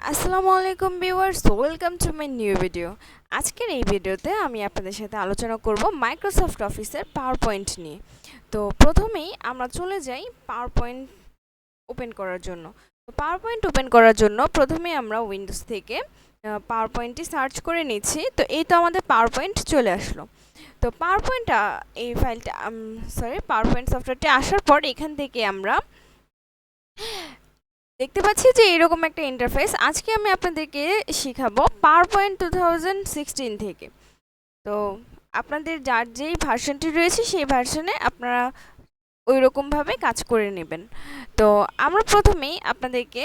আসসালামু আলাইকুম viewers, welcome to my new video. আজকের এই ভিডিওতে আমি আপনাদের সাথে আলোচনা করব মাইক্রোসফট অফিসের পাওয়ার পয়েন্ট নিয়ে। তো প্রথমেই আমরা চলে যাই পাওয়ার পয়েন্ট ওপেন করার জন্য। তো পাওয়ার পয়েন্ট ওপেন করার জন্য প্রথমে আমরা উইন্ডোজ থেকে পাওয়ার পয়েন্টটি সার্চ করে নিচ্ছি। তো এই তো আমাদের পাওয়ার পয়েন্ট চলে আসলো। তো পাওয়ার পয়েন্টটা এই ফাইলটা পাওয়ার পয়েন্ট সফটওয়্যারটি আসার পর এখান থেকে আমরা দেখতে পাচ্ছি যে এরকম একটা ইন্টারফেস। আজকে আমি আপনাদেরকে শেখাবো PowerPoint 2016 থেকে। তো আপনাদের যার যেই ভার্সনটি রয়েছে সেই ভার্সনে আপনারা ওই রকমভাবে কাজ করে নেবেন। তো আমরা প্রথমেই আপনাদেরকে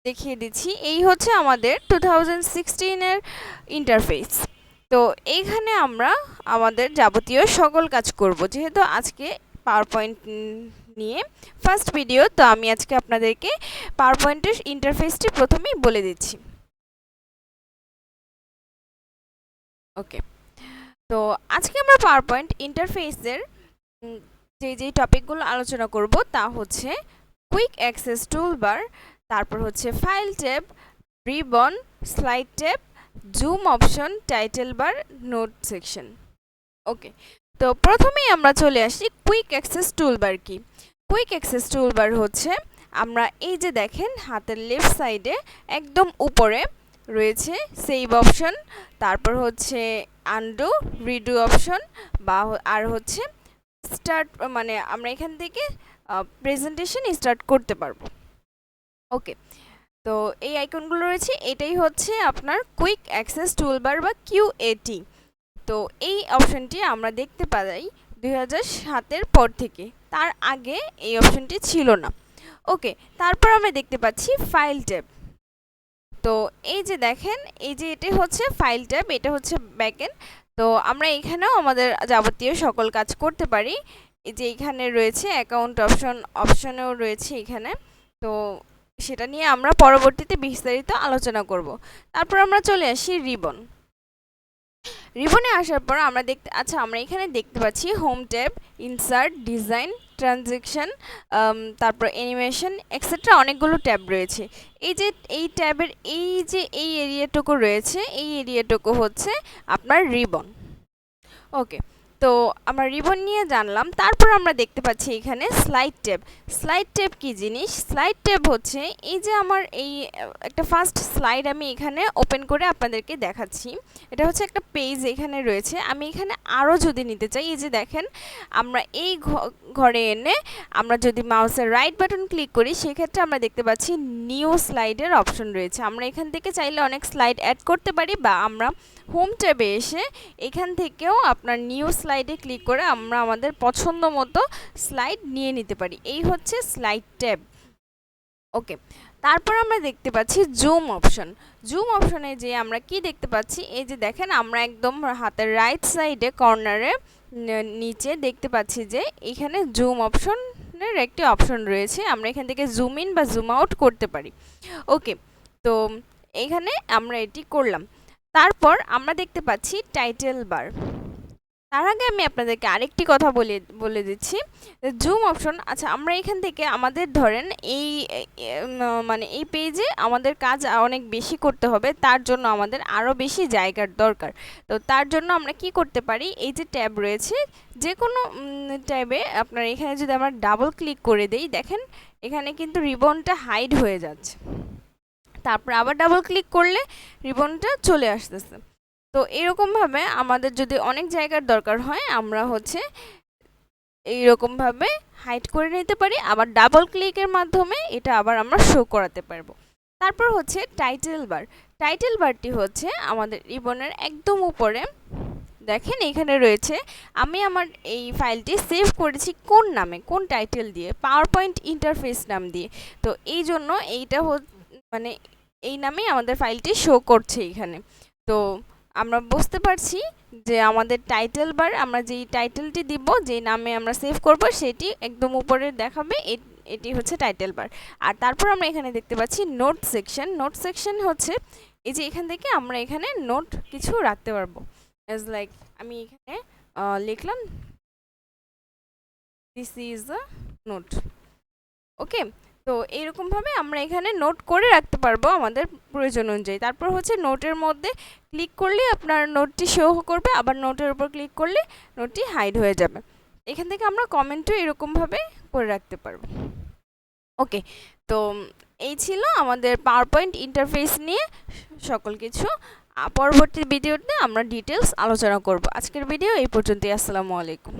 দেখিয়ে দিচ্ছি, এই হচ্ছে আমাদের 2016 এর ইন্টারফেস। তো এইখানে আমরা আমাদের যাবতীয় সকল কাজ করব, যেহেতু আজকে পাওয়ারপয়েন্ট নিয়ে ফার্স্ট ভিডিও। তো আমি আজকে আপনাদেরকে পাওয়ারপয়েন্টের ইন্টারফেসটি প্রথমেই বলে দিচ্ছি। ওকে, তো আজকে আমরা পাওয়ারপয়েন্ট ইন্টারফেসের যেই টপিকগুলো আলোচনা করব তা হচ্ছে কুইক অ্যাক্সেস টুলবার, তারপর হচ্ছে file tab, ribbon, slide tab, zoom option, title bar, note section. Okay, তো প্রথমেই আমরা চলে আসি কুইক অ্যাক্সেস টুলবার কি। কুইক অ্যাক্সেস টুলবার হচ্ছে, আমরা এই যে দেখেন হাতের লেফট সাইডে একদম উপরে রয়েছে সেভ অপশন, তারপর হচ্ছে আনডু, রিডু অপশন, বা আর হচ্ছে স্টার্ট, মানে আমরা এখান থেকে প্রেজেন্টেশন স্টার্ট করতে পারবো। ওকে, তো এই আইকনগুলো রয়েছে, এটাই হচ্ছে আপনার কুইক অ্যাক্সেস টুলবার বা কিউএটি। তো এই অপশনটি আমরা দেখতে পাই 2007-এর পর থেকে, তার আগে এই অপশনটি ছিল না। ওকে, তারপর আমরা দেখতে পাচ্ছি ফাইল ট্যাব। তো এই যে দেখেন, এই যে এটা হচ্ছে ফাইল ট্যাব, এটা হচ্ছে ব্যাকএন্ড। তো আমরা এখানেও আমাদের যাবতীয় সকল কাজ করতে পারি। এই যে এখানে রয়েছে অ্যাকাউন্ট অপশনেও রয়েছে এখানে। তো সেটা নিয়ে আমরা পরবর্তীতে বিস্তারিত আলোচনা করব। তারপর আমরা চলে আসি রিবন। রিবনে আসার পর আমরা এখানে দেখতে পাচ্ছি home tab, insert, design, transaction, তারপর অ্যানিমেশন এক্সেট্রা অনেকগুলো ট্যাব রয়েছে। এই যে এই ট্যাবের এই এরিয়াটুকু রয়েছে, এই এরিয়াটুকু হচ্ছে আপনার রিবন। ওকে, তো আমরা রিবন নিয়ে জানলাম। তারপর আমরা দেখতে পাচ্ছি এখানে স্লাইড ট্যাব। স্লাইড ট্যাব কী জিনিস? স্লাইড ট্যাব হচ্ছে, এই যে আমার একটা ফার্স্ট স্লাইড আমি এখানে ওপেন করে আপনাদেরকে দেখাচ্ছি। এটা হচ্ছে একটা পেজ এখানে রয়েছে। আমি এখানে আরও যদি নিতে চাই, এই যে দেখেন, আমরা এই ঘরে এনে আমরা যদি মাউসের রাইট বাটন ক্লিক করি, সেক্ষেত্রে আমরা দেখতে পাচ্ছি নিউ স্লাইডের অপশন রয়েছে। আমরা এখান থেকে চাইলে অনেক স্লাইড অ্যাড করতে পারি, বা আমরা হোম ট্যাবে এসে এখান থেকেও আপনার নিউ স্লাইডে ক্লিক করে আমরা আমাদের পছন্দ মতো স্লাইড নিয়ে নিতে পারি। এই হচ্ছে স্লাইড ট্যাব। ওকে, তারপর আমরা দেখতে পাচ্ছি জুম অপশন। জুম অপশনে যে আমরা কি দেখতে পাচ্ছি, এই যে দেখেন, আমরা একদম হাতের রাইট সাইডে কর্নারে নিচে দেখতে পাচ্ছি যে এখানে জুম অপশনের একটি অপশন রয়েছে। আমরা এখান থেকে জুম ইন বা জুম আউট করতে পারি। ওকে, তো এখানে আমরা এটি করলাম। তারপর আমরা দেখতে পাচ্ছি টাইটেল বার। তার আগে আমি আপনাদেরকে আরেকটি কথা বলে দিচ্ছি, জুম অপশন। আচ্ছা, আমরা এখান থেকে আমাদের ধরেন মানে এই পেজে আমাদের কাজ অনেক বেশি করতে হবে, তার জন্য আমাদের আরও বেশি জায়গার দরকার। তো তার জন্য আমরা কি করতে পারি, এই যে ট্যাব রয়েছে, যে কোনো ট্যাবে আপনার এখানে যদি আমরা ডাবল ক্লিক করে দেই, দেখেন এখানে কিন্তু রিবনটা হাইড হয়ে যাচ্ছে। তারপর আবার ডাবল ক্লিক করলে রিবনটা চলে আসতেছে। তো এরকমভাবে আমাদের যদি অনেক জায়গার দরকার হয়, আমরা হচ্ছে এইরকমভাবে হাইড করে নিতে পারি, আবার ডাবল ক্লিকের মাধ্যমে এটা আবার আমরা শো করাতে পারবো। তারপর হচ্ছে টাইটেল বার। টাইটেল বারটি হচ্ছে আমাদের রিবনের একদম উপরে। দেখেন এখানে রয়েছে, আমি আমার এই ফাইলটি সেভ করেছি কোন নামে, কোন টাইটেল দিয়ে, পাওয়ারপয়েন্ট ইন্টারফেস নাম দিয়ে। তো এই জন্য এইটা মানে এই নামেই আমাদের ফাইলটি শো করছে এখানে। তো আমরা বুঝতে পারছি যে আমাদের টাইটেল বার, আমরা যেই টাইটেলটি দিব, যেই নামে আমরা সেভ করব, সেটি একদম উপরে দেখাবে, এটি হচ্ছে টাইটেল বার। আর তারপর আমরা এখানে দেখতে পাচ্ছি নোট সেকশন। নোট সেকশন হচ্ছে এই যে এখান থেকে আমরা এখানে নোট কিছু রাখতে পারবো। অ্যাজ লাইক আমি এখানে লিখলাম দিস ইজ আ নোট। ওকে, তো এইরকমভাবে আমরা এখানে নোট করে রাখতে পারবো আমাদের প্রয়োজন অনুযায়ী। তারপর হচ্ছে নোটের মধ্যে ক্লিক করলে আপনার নোটটি শো করবে, আবার নোটের উপর ক্লিক করলে নোটটি হাইড হয়ে যাবে। এখান থেকে আমরা কমেন্টও এরকমভাবে করে রাখতে পারবো। ওকে, তো এই ছিল আমাদের পাওয়ারপয়েন্ট ইন্টারফেস নিয়ে সকল কিছু। পরবর্তী ভিডিওতে আমরা ডিটেলস আলোচনা করব। আজকের ভিডিও এই পর্যন্তই। আসসালামু আলাইকুম।